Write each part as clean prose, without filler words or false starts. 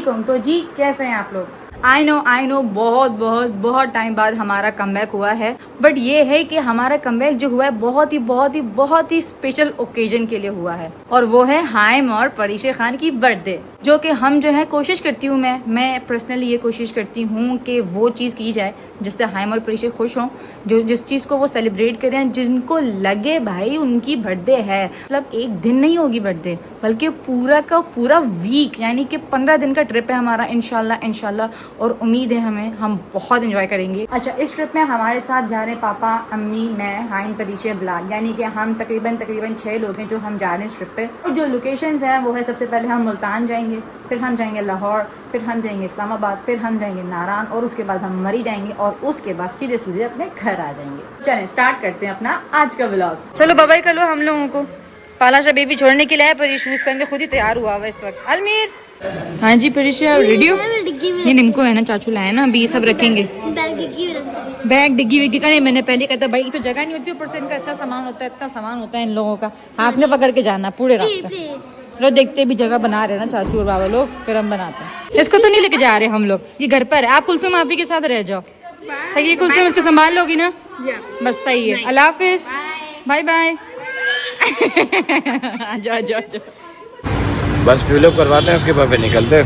अस्सलामुअलैकुम। तो जी कैसे हैं आप लोग? आई नो बहुत टाइम बाद हमारा कमबैक हुआ है, बट ये है कि हमारा कमबैक जो हुआ है बहुत ही स्पेशल ओकेजन के लिए हुआ है, और वो है हाइम और परीशा खान की बर्थडे। जो कि हम जो है कोशिश करती हूँ, मैं पर्सनली ये कोशिश करती हूँ कि वो चीज़ की जाए जिससे हाइम और परीशा खुश हों, जो जिस चीज़ को वो सेलिब्रेट करें, जिनको लगे भाई उनकी बर्थडे है। मतलब एक दिन नहीं होगी बर्थडे, बल्कि पूरा का पूरा वीक, यानी कि 15 दिन का ट्रिप है हमारा इंशाल्लाह। और उम्मीद है हम बहुत एंजॉय करेंगे। अच्छा, इस ट्रिप में हमारे साथ जा रहे हैं पापा, अम्मी, मैं, हाइम, परीशा, बिलाल, यानी कि हम तकरीबन 6 लोग हैं जो हम जा रहे हैं इस ट्रिप पे। और जो लोकेशंस हैं वो है, सबसे पहले हम मुल्तान जाएंगे, फिर हम जाएंगे लाहौर, फिर हम जाएंगे इस्लामाबाद, फिर हम जाएंगे नारान, और उसके बाद हम मरी जाएंगे, और उसके बाद सीधे अपने घर आ जाएंगे। चलें स्टार्ट करते हैं अपना आज का व्लॉग। चलो बाय कर लो हम लोगों को। पाला शाह बेबी छोड़ने के लिए है, पर ये शूज पहन के खुद ही तैयार हुआ हुआ इस वक्त। अलमीर, हाँ जी परीशा रेडी हो? ये निमको है ना, चाचू लाए ना, अभी ये सब रखेंगे। बैग डिग्गी विग्गी का नहीं, मैंने पहले कहता भाई तो जगह नहीं होती, ऊपर से इनका इतना सामान होता है इन लोगों का, हाथ में पकड़ के जाना पूरे रास्ते। चलो देखते भी, जगह बना रहे हैं ना चाचू और बाबा लोग, फिर हम बनाते हैं। इसको तो नहीं लेके जा रहे हम लोग, ये घर पर है। आप कुलसुम आप ही के साथ रह जाओ, सही है कुलसुम, इसको संभाल लोगी ना? बस सही है। अल्लाह हाफिज, बाय बाय। जाओ बस फिलअप करवाते हैं, उसके बाद फिर निकलते हैं।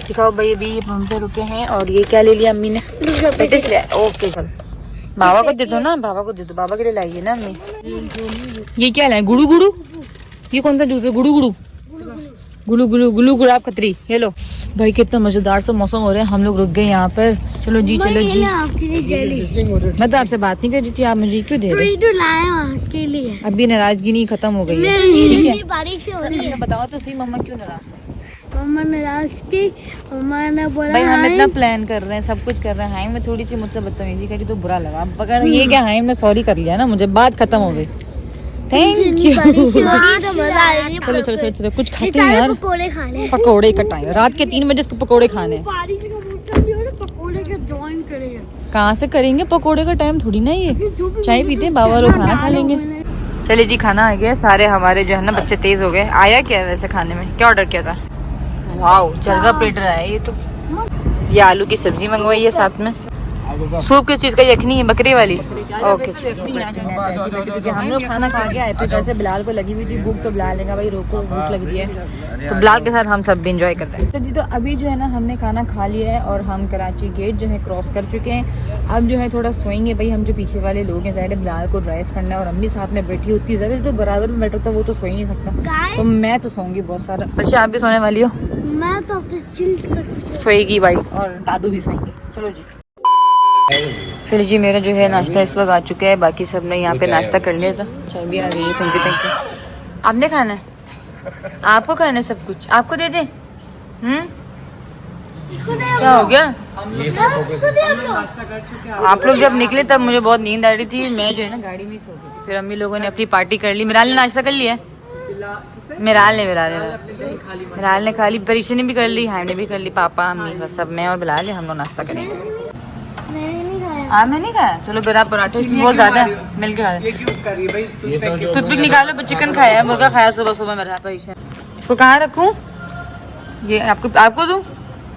दिखाओ भाई, अभी ये पंप पे रुके हैं, और ये क्या ले लिया अम्मी ने? पेटिस लिया। ओके चल, बाबा को दे दो ना, बाबा को दे दो, बाबा के लिए लाइए ना अम्मी। ये क्या लाए? गुड़ू, ये कौन सा जूस है? गुड़ू गुलाब खतरी। ये लो भाई, कितना मजेदार सा मौसम हो रहा है। हम लोग रुक गए यहाँ पर। चलो जी। मैं तो आपसे बात नहीं कर रही थी, आप मुझे क्यों दे रहे? अभी नाराजगी नहीं खत्म हो गई है, ठीक है? बारिश हो रही है। बताओ तो सही, मम्मा क्यों नाराज है? मम्मा नाराज की, मम्मा ने बोला भाई हम इतना प्लान कर रहे हैं, सब कुछ कर रहे हैं, हाइम में थोड़ी सी मुझसे बदतमीजी करी तो बुरा लगा। अगर ये क्या, हाइम ने सॉरी कर लिया ना मुझे, बात खत्म हो गई। Thank you. चलो कुछ खाते हैं यार, पकोड़े कटाए। रात के 3 बजे इसको पकोड़े खाने। कहाँ से करेंगे पकोड़े का टाइम थोड़ी ना, ये चाय पीते बाबा लोग खाना खा लेंगे। चलिए जी, खाना आ गया। सारे हमारे जो है ना बच्चे तेज हो गए। आया क्या है वैसे खाने में? क्या ऑर्डर किया था? वाओ, जरगा प्लेटर आया ये तो। ये आलू की सब्जी मंगवाई है, साथ में सूप किस चीज़ का? यखनी है, बकरी वाली। ओके, क्योंकि हम लोग खाना खा के आए थे, जैसे बिलाल को लगी हुई थी भूख, तो बिलाल ने कहा भाई रोको, भूख लग रही है, तो बिलाल के साथ हम सब भी इंजॉय कर रहे हैं। तो जी, तो अभी जो है ना हमने खाना खा लिया है, और हम कराची गेट जो है क्रॉस कर चुके हैं। अब जो है थोड़ा सोएंगे भाई, हम जो पीछे वाले लोग हैं, ज़ाहिर है बिलाल को ड्राइव करना है, और अम्मी साथ में बैठी होती है, ज़ाहिर जो बराबर में बैठा था वो तो सो ही नहीं सकता, तो मैं तो सोऊंगी बहुत सारा। अच्छा, आप भी सोने वाली हो? मैं तो सोएगी भाई, और दादू भी सोएंगे। चलो जी। फिर जी, मेरा जो है नाश्ता इस वक्त आ चुका है, बाकी सब ने यहाँ पे नाश्ता कर लिया था। चाय भी आ गई है। Thank you. आपने खाना है? आपको खाना है सब कुछ? आपको दे दे? क्या हो गया? आप लोग जब निकले तब मुझे बहुत नींद आ रही थी, मैं जो है ना गाड़ी में सो गई थी। फिर अम्मी लोगों ने अपनी पार्टी कर ली। मिराल ने नाश्ता कर लिया? मिराल ने खा ली, परीशा ने भी कर ली, हाइम ने भी कर ली, पापा अम्मी, बस सब मैं और बिलाल हम लोग नाश्ता करेंगे। मैं नहीं खाया। चलो फिर आप पराठे बहुत ज्यादा मिल के खाए। टूथपिक निकालो, चिकन खाया, मुर्गा खाया सुबह मेरा परीशा। इसको कहाँ रखूँ? ये आपको दूँ?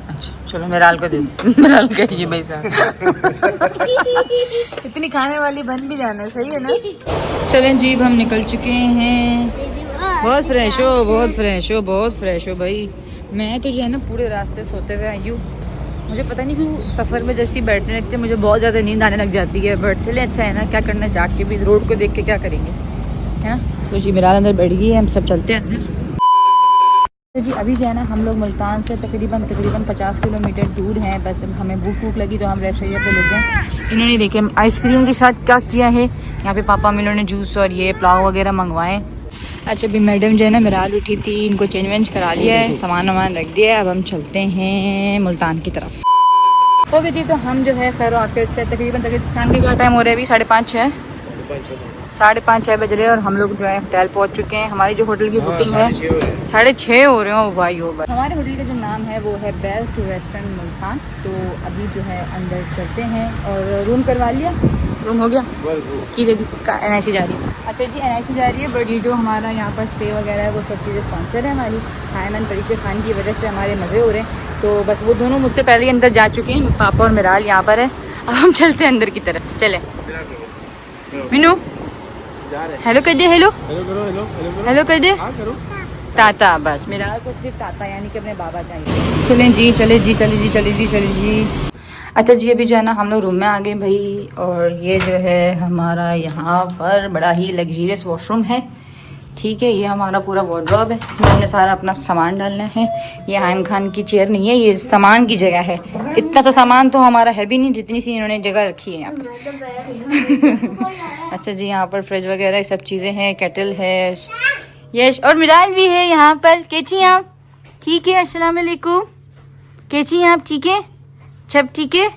अच्छा चलो, मिराल को दे दो। मिराल कहिए भाई साहब। इतनी खाने वाली बन भी जाना, सही है ना? चलें जी, हम निकल चुके हैं। बहुत फ्रेश हो भाई। मैं तो जो है ना पूरे रास्ते सोते हुए आई हूँ। मुझे पता नहीं क्यों सफ़र में जैसे ही बैठने लगते मुझे बहुत ज़्यादा नींद आने लग जाती है, बट चले अच्छा है ना, क्या करना, जाग के भी रोड को देख के क्या करेंगे, है ना? तो जी मेरा अंदर बैठ गई है, हम सब चलते हैं अंदर। तो जी अभी जो है ना हम लोग मुल्तान से तकरीबन 50 किलोमीटर दूर हैं। बस हमें भूख लगी तो हम रेस्टोरेंट पे रुक गए। इन्होंने देखे आइसक्रीम के साथ क्या किया है, यहाँ पे पापा मिलों ने जूस और ये पुलाव वगैरह मंगवाए। अच्छा, अभी मैडम जो है ना मिराल उठी थी, इनको चेंज वेंज करा लिया है, सामान वामान रख दिया है। अब हम चलते हैं मुल्तान की तरफ। ओके जी, तो हम जो है खैर आफियत से तकरीबन शाम का टाइम हो रहा है अभी 5:30 6:30 बज रहे हैं, और हम लोग जो है होटल पहुंच चुके हैं। हमारी जो होटल की बुकिंग है 6:30 हो रहे हो भाई हो भाई। हमारे होटल का जो नाम है वो है बेस्ट वेस्टर्न मुल्तान। तो अभी जो है अंदर चलते हैं, और रूम करवा लिया रूम हो गया की दे दी NIC जा रही है। अच्छा जी NIC जा रही है, बट ये जो हमारा यहाँ पर स्टे वगैरह है वो सब चीज़ें स्पॉन्सर है हमारी हायमन परिचय खान की वजह से हमारे मज़े हो रहे हैं। तो बस वो दोनों मुझसे पहले ही अंदर जा चुके हैं, पापा और मिराल यहाँ पर है। अब हम चलते हैं अंदर की तरफ। चले मीनू हेलो कर दे, हेलो हेलो कर दे ताता। बस मिराल को सिर्फ ताता यानी कि अपने बाबा चाहिए। चलें जी, चले जी, चले जी, चले जी, चले जी। अच्छा जी अभी जो है ना हम लोग रूम में आ गए भाई, और ये जो है हमारा यहाँ पर बड़ा ही लग्जरियस वॉशरूम है। ठीक है, ये हमारा पूरा वार्डरोब है, इसमें हमने सारा अपना सामान डालना है। ये आयम खान की चेयर नहीं है, ये सामान की जगह है। इतना तो सामान तो हमारा है भी नहीं जितनी सी इन्होंने जगह रखी है यहाँ पे। अच्छा जी यहाँ पर फ्रिज वगैरह ये सब चीज़ें हैं, केटल है, यश और मिराल भी है यहाँ पर। केची आप ठीक है? अस्सलाम वालेकुम। केची आप ठीक है? सब ठीक है?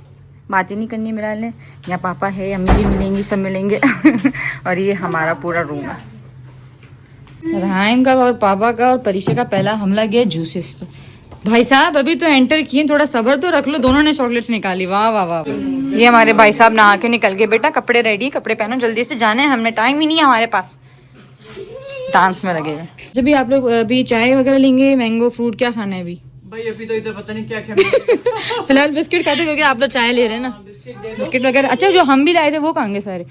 बातें नहीं करनी मिराल ने। यहाँ पापा है, अम्मी भी मिलेंगी, सब मिलेंगे। और ये हमारा पूरा रूम है। राइम का और पापा का और परीक्षा का पहला हमला गया जूसेस पे। भाई साहब अभी तो एंटर किए, थोड़ा सब्र तो रख लो। दोनों ने चॉकलेट्स निकाली, वाह वाह वाह। ये हमारे भाई साहब नहा के निकल गए। बेटा कपड़े रेडी, कपड़े पहनो, जल्दी से जाने, हमने टाइम ही नहीं है हमारे पास, डांस में लगे हुए। जब भी आप लोग अभी चाय वगैरह लेंगे, मैंगो फ्रूट क्या खाना है अभी? भाई अभी तो इधर पता नहीं क्या क्या फिलहाल बिस्किट खाते क्योंकि आप लोग चाय ले रहे हैं ना, बिस्किट वगैरह। अच्छा जो हम भी लाए थे वो कहाँ गए सारे?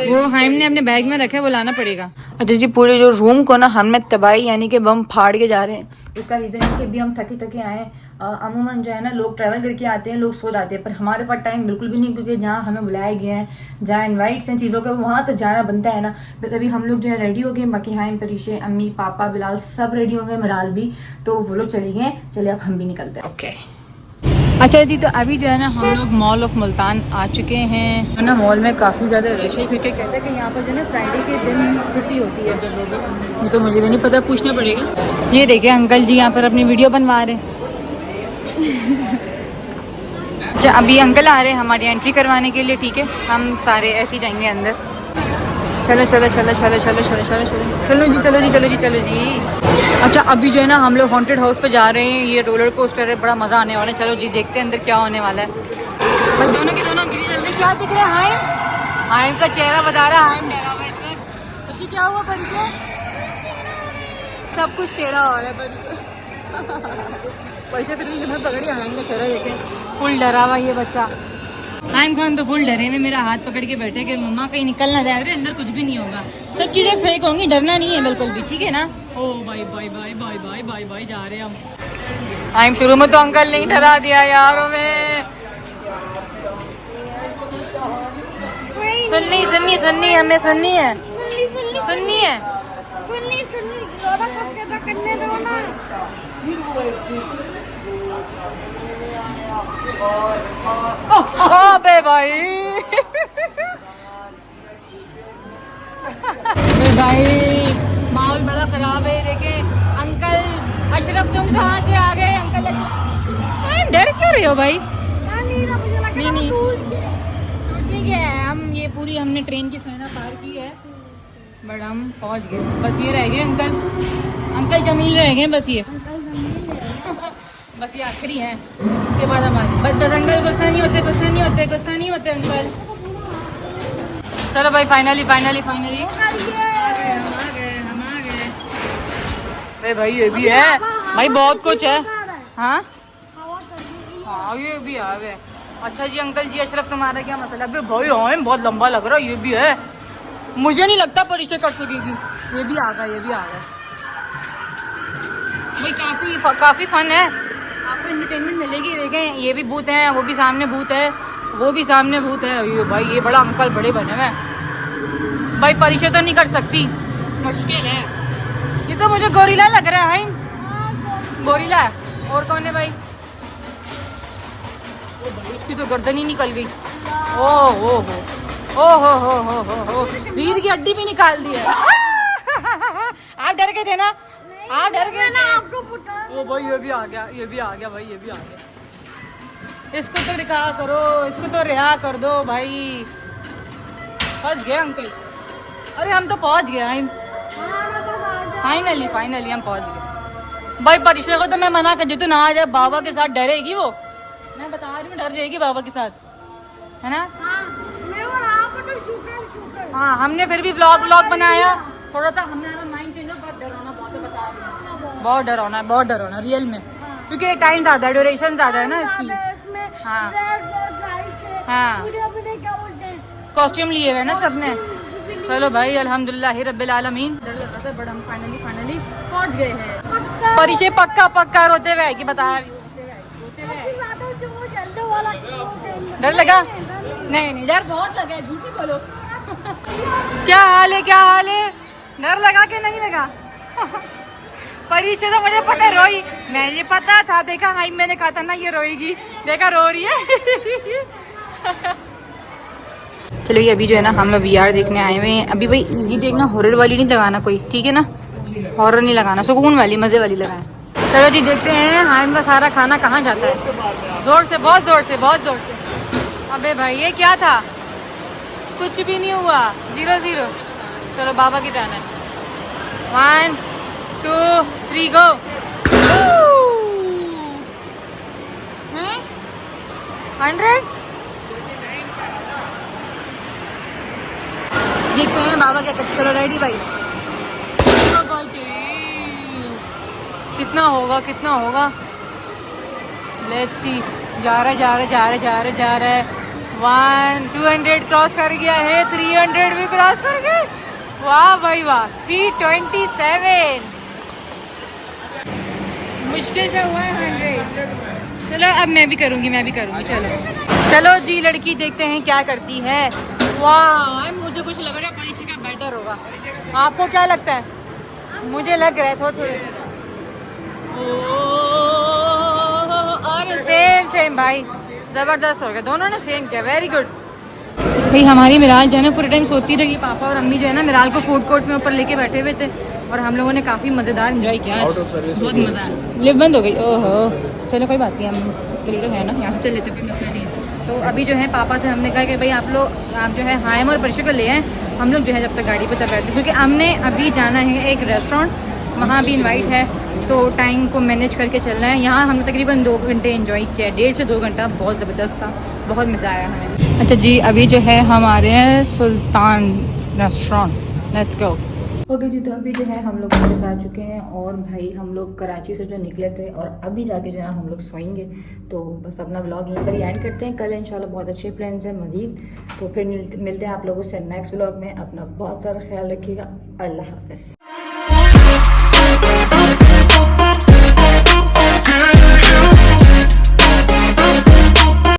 वो हाइम ने अपने बैग में रखे, वो लाना पड़ेगा। अच्छा जी पूरे जो रूम को ना हमने तबाही यानी कि बम फाड़ के जा रहे हैं। इसका रीजन है कि अभी हम थके थके आए। अमूमन जो है ना लोग ट्रैवल करके आते हैं, लोग सो जाते हैं, पर हमारे पास टाइम बिल्कुल भी नहीं, क्योंकि जहाँ हमें बुलाया गया है, जहाँ इनवाइट्स हैं चीज़ों के, वहाँ तो जाना बनता है ना। बस अभी हम लोग जो है रेडी हो गए, बाकी हाइम परीशे अम्मी पापा बिलाल सब रेडी हो गए, मिराल भी, तो वो लोग चले गए। चले अब हम भी निकलते हैं। ओके अच्छा जी तो अभी जो है ना हम लोग मॉल ऑफ मुल्तान आ चुके हैं। तो ना मॉल में काफ़ी ज़्यादा रश है, क्योंकि कहते हैं कि यहाँ पर जो है ना फ्राइडे के दिन छुट्टी होती है जब लोग, ये तो मुझे भी नहीं पता, पूछना पड़ेगा। ये देखिए अंकल जी यहाँ पर अपनी वीडियो बनवा रहे हैं। अच्छा अभी अंकल आ रहे हैं हमारी एंट्री करवाने के लिए। ठीक है हम सारे ऐसे ही जाएंगे अंदर। चलो चलो चलो चलो चलो चलो चलो चलो चलो जी, चलो जी, चलो जी, चलो जी। अच्छा अभी जो है ना हम लोग हॉन्टेड हाउस पे जा रहे हैं। ये रोलर कोस्टर है, बड़ा मज़ा आने वाला है। चलो जी देखते हैं अंदर क्या होने वाला है। बस दोनों के दोनों गिरी जल्दी। क्या दिख रहा है? हाइम का चेहरा बता रहा है, हाइम डरा हुआ इसमें। परिचय क्या हुआ? परिचय सब कुछ टेढ़ा हो रहा है। परिचय फिर भी हिम्मत पकड़ी, हाइम का चेहरा देखे फुल डरा हुआ ये बच्चा। हाइम खान तो फुल डरे में मेरा हाथ पकड़ के बैठे कि मम्मा कहीं निकल ना जाए, अंदर कुछ भी नहीं होगा, सब चीजें फेक होंगी, डरना नहीं है बिल्कुल भी, ठीक है ना? Oh bye bye bye bye bye bye bye जा रहे हैं हम। हाइम शुरू में तो अंकल नहीं डरा दिया यार हमें। सुननी सुननी सुननी हमें सुननी है, सुननी है। अबे भाई भाई माहौल बड़ा खराब है। देखे अंकल अशरफ तुम कहाँ से आ गए? अंकल अशरफ डर क्यों रहे हो भाई? नहीं नहीं टूटने क्या है, हम ये पूरी हमने ट्रेन की सहना पार की है, बट हम पहुँच गए। बस ये रह गए अंकल जमील रह गए, बस ये बस ये आखिरी है, उसके बाद हमारे बस अंकल गुस्सा नहीं होते, गुस्सा नहीं होते, गुस्सा नहीं होते अंकल। चलो भाई फाइनली फाइनली फाइनली हम आ गए। अरे भाई ये भी है भाई, बहुत कुछ है। हाँ हाँ ये भी है। अच्छा जी अंकल जी अशरफ तुम्हारा क्या मसला है? भाई हाँ बहुत लंबा लग रहा है, ये भी है। मुझे नहीं लगता परिचय कर सकेगी। ये भी आ गया, ये भी आ गया भाई। काफी फन है, आपको एंटरटेनमेंट मिलेगी। देखें ये भी भूत है, वो भी सामने भूत है, वो भी सामने भूत है। ये भाई ये बड़ा अंकल बड़े बने हुए भाई, परिचय तो नहीं कर सकती, मुश्किल है। ये तो मुझे गोरिल्ला लग रहा है। गोरिल्ला है। और कौन है भाई? उसकी तो गर्दन ही निकल गई। ओ हो वीर की हड्डी भी निकाल दी है। आप डर गए थे ना? आप डर गए ना? ओ भाई ये भी आ गया, ये भी आ गया भाई, ये भी आ गया। इसको तो रिहा करो, इसको तो रिहा कर दो भाई। फंस गए अंकल। अरे हम तो पहुंच गए, फाइनली फाइनली हम पहुंच गए भाई। परिचय को तो मैं मना कर दी, तो ना आ जाए, बाबा के साथ डरेगी वो, मैं बता रही हूँ, डर जाएगी बाबा के साथ, है ना? हाँ हमने फिर भी व्लॉग बनाया थोड़ा सा, हमारा माइंड चेंज हो, बहुत डरावना बहुत है, बता रही हूँ बहुत डरावना रियल में, क्योंकि टाइम ज़्यादा है, ड्यूरेशन ज़्यादा है ना इसकी। हाँ हाँ कॉस्ट्यूम लिए हुए ना सबने। चलो भाई अल्हम्दुलिल्लाह रब्बिल आलमीन। डर लग रहा था बट हम फाइनली पहुंच गए हैं। और इसे पक्का रोते हुए कि बता रही डर लगा? नहीं डर बहुत लगा है, झूठ नहीं बोलो। क्या हाल है डर लगा कि नहीं लगा? परीक्षा तो मुझे पता रोई, मुझे पता था, देखा हाई मैंने कहा था ना ये रोएगी, देखा रो रही है। चलो ये अभी जो है ना हम लोग VR देखने आए हुए हैं। अभी भाई इजी देखना, हॉरर वाली नहीं लगाना कोई, ठीक है ना? हॉरर नहीं लगाना, सुकून वाली मजे वाली लगाएं। चलो जी देखते हैं हाइम का सारा खाना कहाँ जाता है। जोर से बहुत जोर से। अबे भाई ये क्या था? कुछ भी नहीं हुआ, 0-0। चलो बाबा की टर्न है। 1 2 3 गो। 100 देखते हैं बाबा क्या करते। चलो रेडी भाई। कितना होगा लेट्स सी। जा रहा है 200 क्रॉस कर गया है, 300 भी क्रॉस कर गए। वाह भाई वाह, 327 मुश्किल से हुआ है 100। चलो अब मैं भी करूँगी। चलो जी लड़की देखते हैं क्या करती है। वाह मुझे कुछ लग रहा है परीक्षा का बेटर होगा। आपको क्या लगता है? मुझे लग रहा है थोड़े और सेम भाई जबरदस्त हो गया, दोनों ने सेम किया, वेरी गुड। भाई हमारी मिराल जो है ना पूरे टाइम सोती रही। पापा और अम्मी जो है ना मिराल को फूड कोर्ट में ऊपर लेके बैठे हुए थे और हम लोगों ने काफ़ी मज़ेदार एंजॉय किया। बहुत मज़ा आया। लिफ्ट बंद हो गई, ओहो। चलो कोई बात नहीं, हम इसके लिए तो है ना, यहाँ से चल लेते, कोई मसला नहीं है। तो अभी जो है पापा से हमने कहा कि भाई आप जो है हाइम और परिशु को ले आए, हम लोग जो है जब तक गाड़ी पे तब बैठते, क्योंकि हमने अभी जाना है एक रेस्टोरेंट, वहाँ भी इनवाइट है, तो टाइम को मैनेज करके चलना है। यहाँ हमने तकरीबन 2 घंटे एंजॉय किया, 1.5 से 2 घंटा, बहुत ज़बरदस्त था, बहुत मज़ा आया हमें। अच्छा जी अभी जो है हम आ रहे हैं सुल्तान रेस्टोरेंट, लेट्स गो। ओके जी तो अभी जो है हम लोग वापस आ चुके हैं और भाई हम लोग कराची से जो निकले थे और अभी जाके जो है हम लोग सोएंगे। तो बस अपना व्लॉग यहीं पर ही एंड करते हैं। कल इंशाल्लाह बहुत अच्छे प्लान्स हैं मज़ीद, तो फिर मिलते हैं आप लोगों से नेक्स्ट व्लॉग में। अपना बहुत सारा ख्याल रखिएगा। अल्लाह हाफ़िज़।